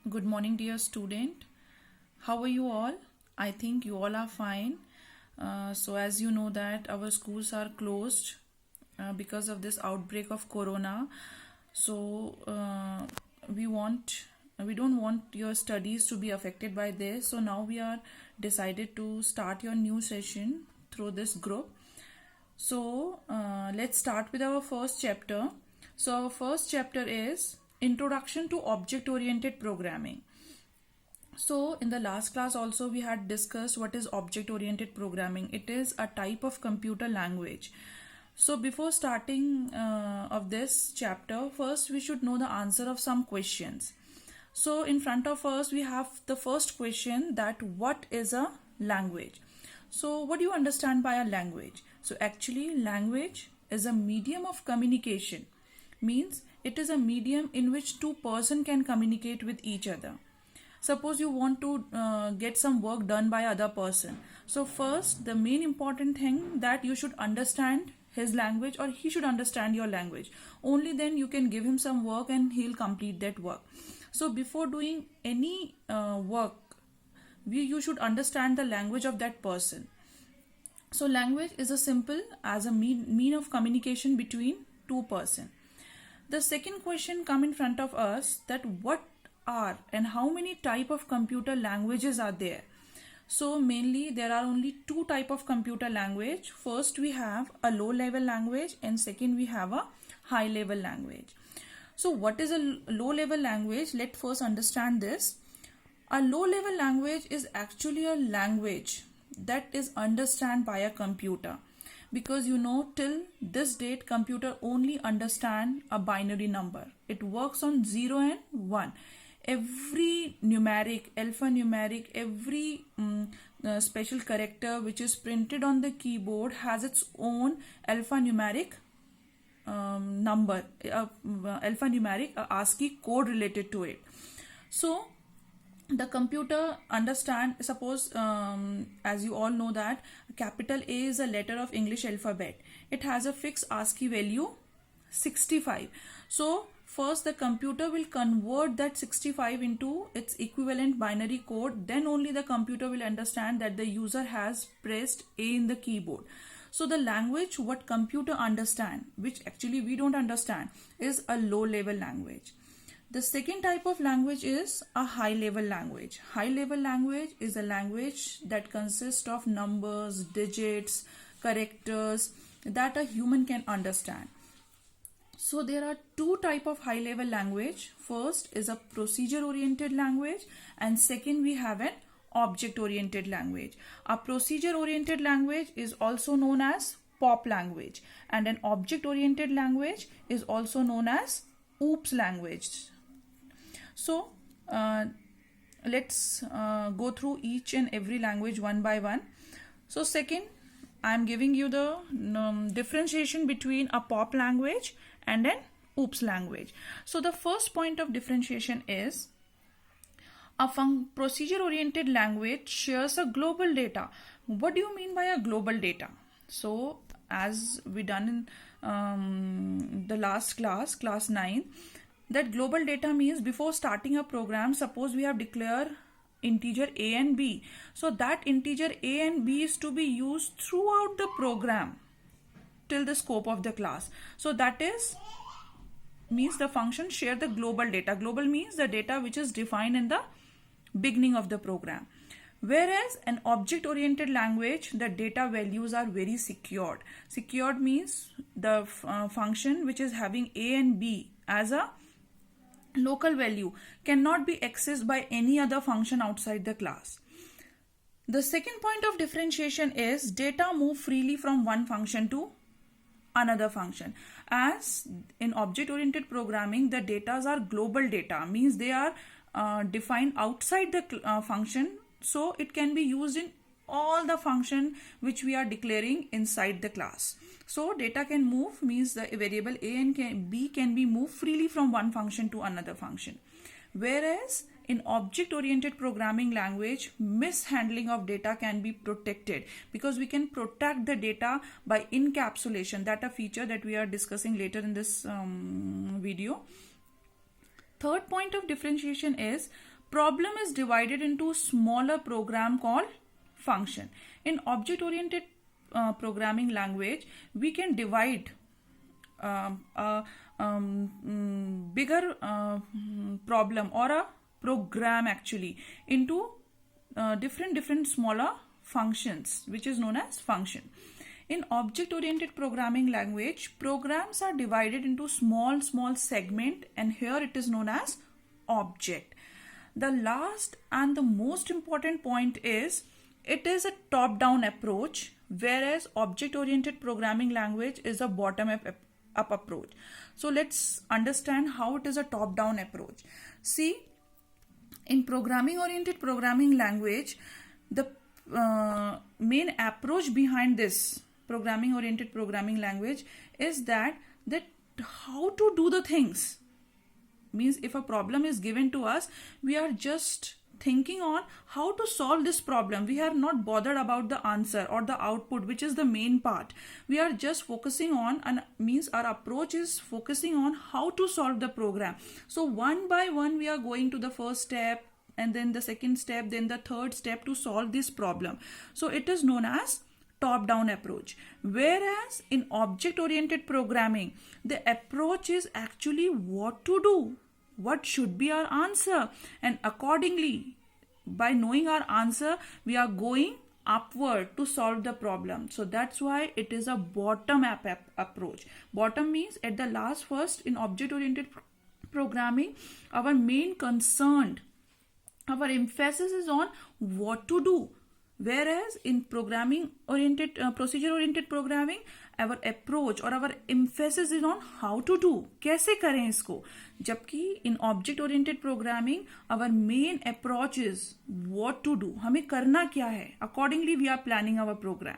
Good morning, dear student. How are you all? I think you all are fine. So, as you know that our schools are closed because of this outbreak of corona. So, we want we don't want your studies to be affected by this. So now we are decided to start your new session through this group. So let's start with our first chapter. So our first chapter is Introduction to Object-Oriented Programming. So in the last class also we had discussed what is object-oriented programming. It is a type of computer language. So before starting of this chapter, first we should know the answer of some questions. So in front of us we have the first question, that what is a language? So what do you understand by a language? So actually language is a medium of communication. Means it is a medium in which two persons can communicate with each other. Suppose you want to get some work done by other person. So first the main important thing that you should understand his language or he should understand your language. Only then you can give him some work and he'll complete that work. So before doing any work, you should understand the language of that person. So language is a simple as a mean of communication between two persons. The second question come in front of us, that what are and how many type of computer languages are there? So mainly there are only two type of computer language. First we have a low level language and second we have a high level language. So what is a low level language? Let's first understand this. A low level language is actually a language that is understood by a computer, because you know till this date computer only understand a binary number. It works on 0 and 1. Every numeric, alphanumeric, every special character which is printed on the keyboard has its own alphanumeric number, alphanumeric ASCII code related to it. So the computer understand, suppose as you all know that capital A is a letter of English alphabet. It has a fixed ASCII value 65. So first the computer will convert that 65 into its equivalent binary code. Then only the computer will understand that the user has pressed A in the keyboard. So the language what computer understand, which actually we don't understand, is a low level language. The second type of language is a high level language. High level language is a language that consists of numbers, digits, characters that a human can understand. So there are two type of high level language. First is a procedure oriented language and second we have an object oriented language. A procedure oriented language is also known as POP language and an object oriented language is also known as OOPS language. So let's go through each and every language one by one. So second, I am giving you the differentiation between a POP language and an OOPS language. So the first point of differentiation is a procedure oriented language shares a global data. What do you mean by a global data? So as we done in the last class 9, that global data means before starting a program, suppose we have declared integer A and B. So that integer A and B is to be used throughout the program till the scope of the class. So that is means the function share the global data. Global means the data which is defined in the beginning of the program. Whereas an object oriented language, the data values are very secured. Secured means the function which is having A and B as a local value cannot be accessed by any other function outside the class. The second point of differentiation is data move freely from one function to another function. As in object oriented programming, the data are global data, means they are defined outside the function, so it can be used in all the function which we are declaring inside the class. So data can move means the variable A and B can be moved freely from one function to another function. Whereas in object oriented programming language, mishandling of data can be protected because we can protect the data by encapsulation. That a feature that we are discussing later in this video. Third point of differentiation is problem is divided into smaller program called function. In object oriented programming language, we can divide a bigger problem or a program actually into different smaller functions, which is known as function. In object oriented programming language, programs are divided into small segment, and here it is known as object. The last and the most important point is it is a top down approach, whereas object oriented programming language is a bottom up approach. So let's understand how it is a top down approach. See, in programming oriented programming language, the main approach behind this programming oriented programming language is that how to do the things. Means if a problem is given to us, we are just thinking on how to solve this problem. We are not bothered about the answer or the output, which is the main part. We are just focusing on, and means our approach is focusing on how to solve the program. So one by one we are going to the first step, and then the second step, then the third step to solve this problem. So it is known as top down approach. Whereas in object oriented programming, the approach is actually what to do, what should be our answer, and accordingly, by knowing our answer, we are going upward to solve the problem. So that's why it is a bottom up approach. Bottom means at the last. First, in object oriented programming, our main concern, our emphasis is on what to do. Whereas in programming oriented procedure oriented programming, our approach or our emphasis is on how to do, कैसे करें इसको. जबकि in object oriented programming, our main approach is what to do, हमें करना क्या है. Accordingly, we are planning our program.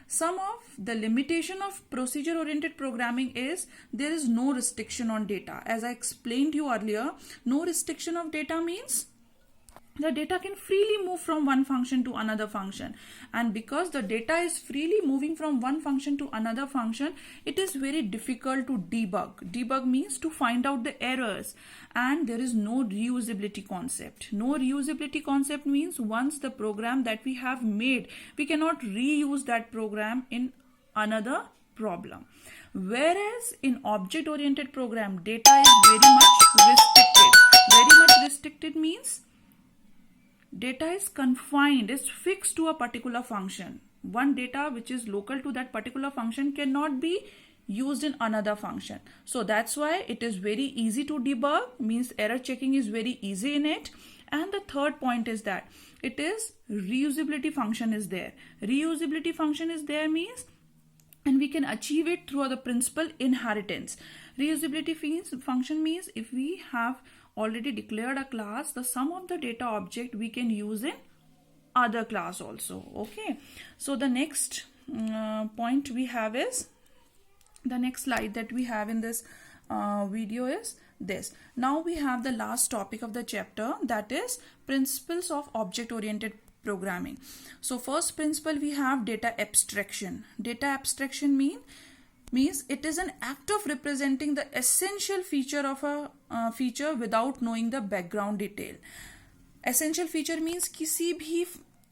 Some of the limitation of procedure oriented programming is there is no restriction on data. As I explained you earlier, no restriction of data means the data can freely move from one function to another function, and because the data is freely moving from one function to another function, it is very difficult to debug means to find out the errors, and there is no reusability concept. No reusability concept means once the program that we have made, we cannot reuse that program in another problem. Whereas in object oriented program, data is very much restricted means data is confined, is fixed to a particular function. One data which is local to that particular function cannot be used in another function. So that's why it is very easy to debug, means error checking is very easy in it. And the third point is that it is reusability function is there. Reusability function is there means, and we can achieve it through the principal inheritance. Reusability function means if we have already declared a class, the sum of the data object we can use in other class also. Okay, so the next point we have is, the next slide that we have in this video is this. Now we have the last topic of the chapter, that is principles of object oriented programming. So first principle we have data abstraction. Data abstraction means it is an act of representing the essential feature of a feature without knowing the background detail. Essential feature means किसी भी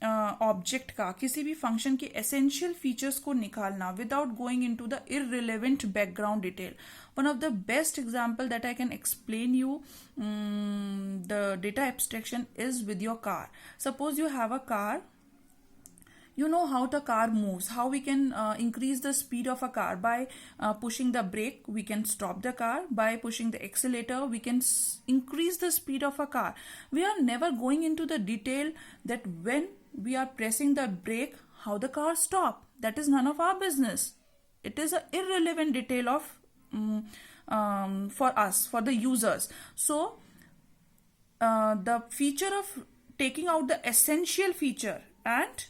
object का, किसी भी function के essential features को निकालना without going into the irrelevant background detail. One of the best example that I can explain you the data abstraction is with your car. Suppose you have a car. You know how the car moves, how we can increase the speed of a car. By pushing the brake, we can stop the car. By pushing the accelerator, we can increase the speed of a car. We are never going into the detail that when we are pressing the brake, how the car stop. That is none of our business. It is an irrelevant detail of for us, for the users. So the feature of taking out the essential feature and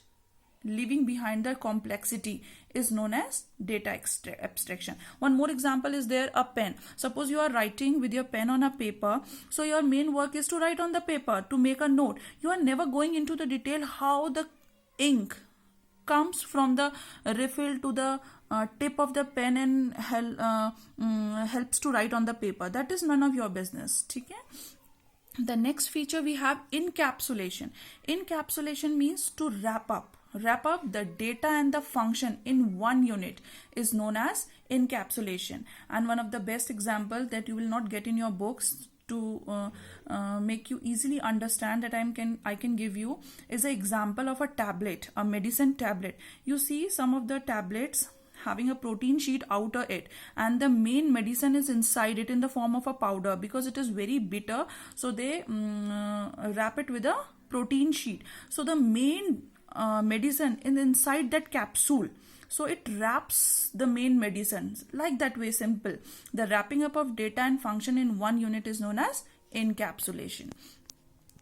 leaving behind the complexity is known as data abstraction. One more example is there, a pen. Suppose you are writing with your pen on a paper. So your main work is to write on the paper, to make a note. You are never going into the detail how the ink comes from the refill to the tip of the pen and helps to write on the paper. That is none of your business. Okay? The next feature we have encapsulation. Encapsulation means to wrap up the data and the function in one unit is known as encapsulation. And one of the best examples that you will not get in your books to make you easily understand that I can give you is an example of a tablet, a medicine tablet. You see some of the tablets having a protein sheet outer it, and the main medicine is inside it in the form of a powder. Because it is very bitter, so they wrap it with a protein sheet. So the main medicine is inside that capsule, so it wraps the main medicines like that way. Simple. The wrapping up of data and function in one unit is known as encapsulation.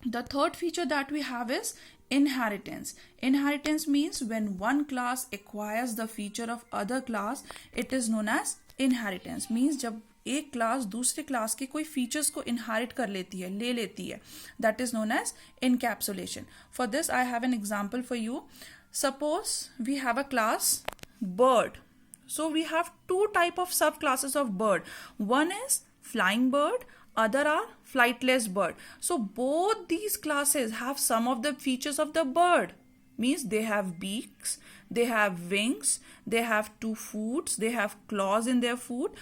The third feature that we have is inheritance. Inheritance means when one class acquires the feature of other class, it is known as inheritance. Means जब एक class दूसरे class के कोई features को inherit कर लेती है, ले लेती है, that is known as encapsulation. For this I have an example for you. Suppose we have a class bird. So we have two type of subclasses of bird. One is flying bird, other are flightless bird. So both these classes have some of the features of the bird. Means they have beaks, they have wings, they have two foots, they have claws in their foot,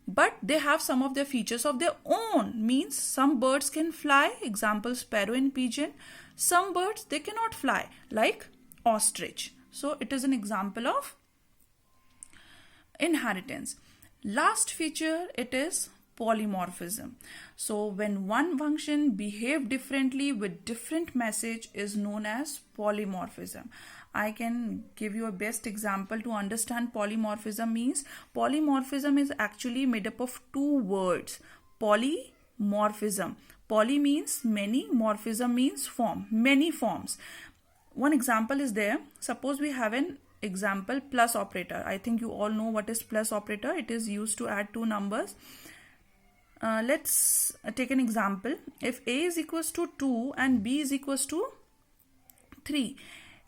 but they have some of their features of their own. Means some birds can fly, example sparrow and pigeon. Some birds they cannot fly, like ostrich. So it is an example of inheritance. Last feature, it is polymorphism. So when one function behave differently with different message is known as polymorphism. I can give you a best example to understand polymorphism. Means polymorphism is actually made up of two words. Polymorphism. Poly means many, morphism means form, many forms. One example is there. Suppose we have an example plus operator. I think you all know what is plus operator. It is used to add two numbers. Let's take an example. If A is equals to 2 and B is equals to 3,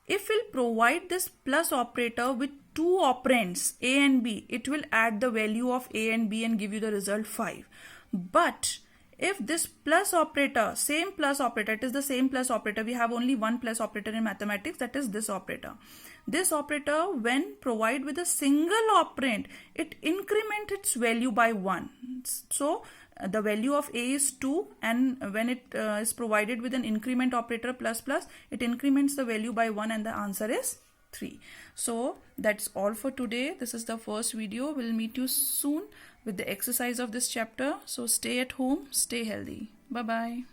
if we'll provide this plus operator with two operands A and B, it will add the value of A and B and give you the result 5. But if this plus operator, same plus operator, it is the same plus operator, we have only one plus operator in mathematics, that is this operator. This operator, when provided with a single operand, it increments its value by 1. So the value of A is 2, and when it is provided with an increment operator plus plus, it increments the value by 1 and the answer is 3. So that's all for today. This is the first video. We'll meet you soon with the exercise of this chapter. So stay at home, stay healthy. Bye bye.